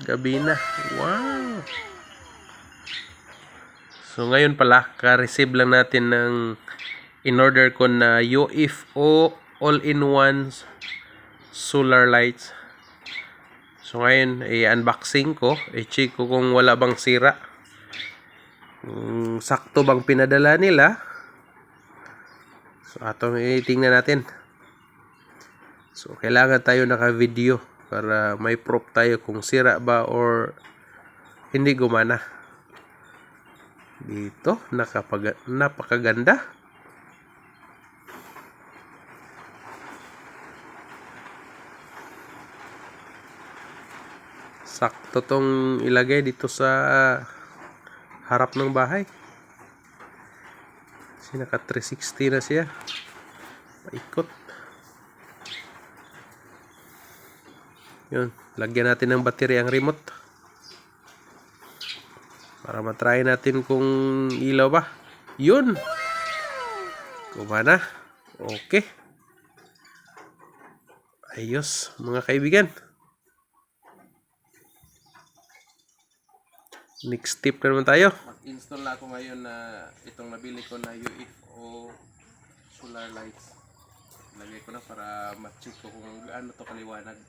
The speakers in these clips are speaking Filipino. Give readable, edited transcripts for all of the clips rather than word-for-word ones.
Gabi na. Wow. So ngayon pala, ka-receive lang natin ng in-order ko na UFO all-in-one solar lights. So ngayon, i-unboxing ko. I-check ko kung wala bang sira. Sakto bang pinadala nila. So atong tingnan natin. So kailangan tayo naka-video para may proof tayo kung sira ba or hindi gumana. Dito, napakaganda. Sakto tong ilagay dito sa harap ng bahay. Kasi naka 360 na siya. Paikot. Yun, lagyan natin ng battery ang remote. Para matry natin kung ilaw ba. Yun. Kumana. Okay. Ayos, mga kaibigan. Next step na naman tayo. Mag-install na ako ngayon na itong nabili ko na UFO solar lights. Lagay ko na para ma-check ko kung gaano to kaliwanag.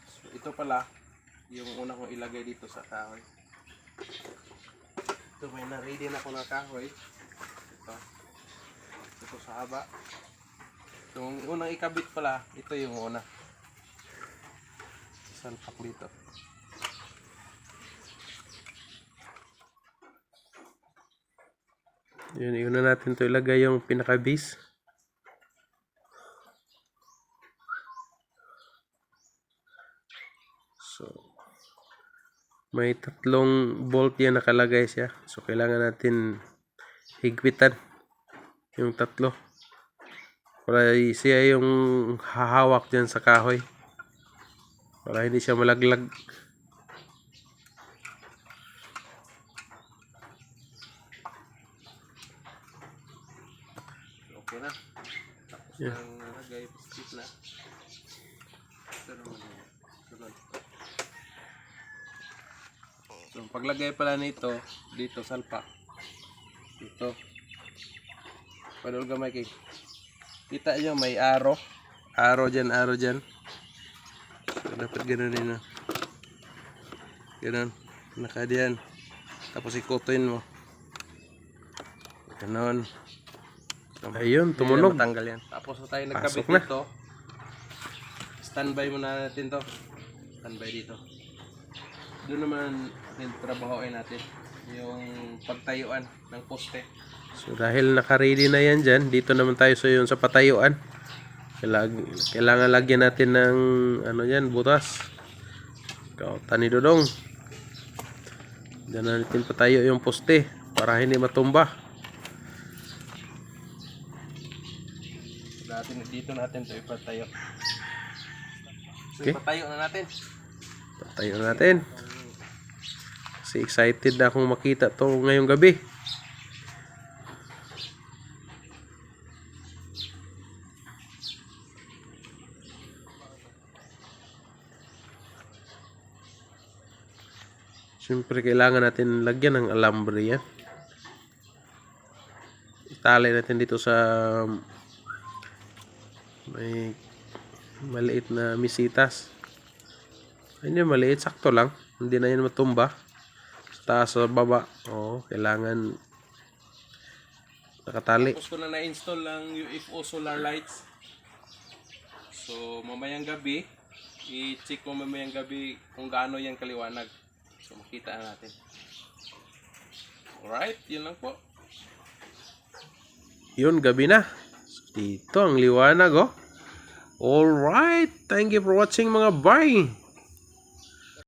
So, ito pala yung una kong ilagay dito sa kahoy. Ito, may na-ready na ako na kahoy. Ito sa haba. Yung unang ikabit pala, ito yung una. Salpak dito. Yun, iuna natin ito ilagay yung pinaka-base. So, may 3 bolt yan nakalagay siya. So, kailangan natin higpitan yung 3. Para siya yung hahawak dyan sa kahoy. Para hindi siya malaglag. Okay na. Tapos yeah. Nang nalagay, skip na. So, paglagay pala nito, dito salpa. Dito. Padol gamay kay. Kita nyo, may arrow. Arrow dyan, arrow dyan. So, dapat ganoon din na. Ganoon. Nakadiyan. Tapos ikutin mo. Ganoon. Ayun, tumunog. Matanggal yan. Tapos tayo nagkabit dito. Standby muna natin to. Standby dito. Doon naman natin trabahoin natin yung pagtayuan ng poste. So dahil naka-ready na yan dyan, dito naman tayo sa patayuan. Kailangan lagyan natin ng ano yan, butas. Kautan ni Dodong. Diyan na natin patayo yung poste para hindi matumba. Dito natin ito ipatayo. So okay. Ipatayo na natin. Patayo na natin. Kasi excited na akong makita to ngayong gabi. Siyempre kailangan natin lagyan ng alambre yan. Itali natin dito sa may maliit na misitas. Hindi maliit, sakto lang. Hindi na yan matumba. Sa taas sa baba. Oo, kailangan nakatali. Tapos ko na na-install ang UFO solar lights. So mamayang gabi, i-check ko mamayang gabi kung gaano yan kaliwanag. So makita na natin. Alright, yun lang po. Yun, gabi na. Dito ang liwanag, oh. Alright, thank you for watching mga bay.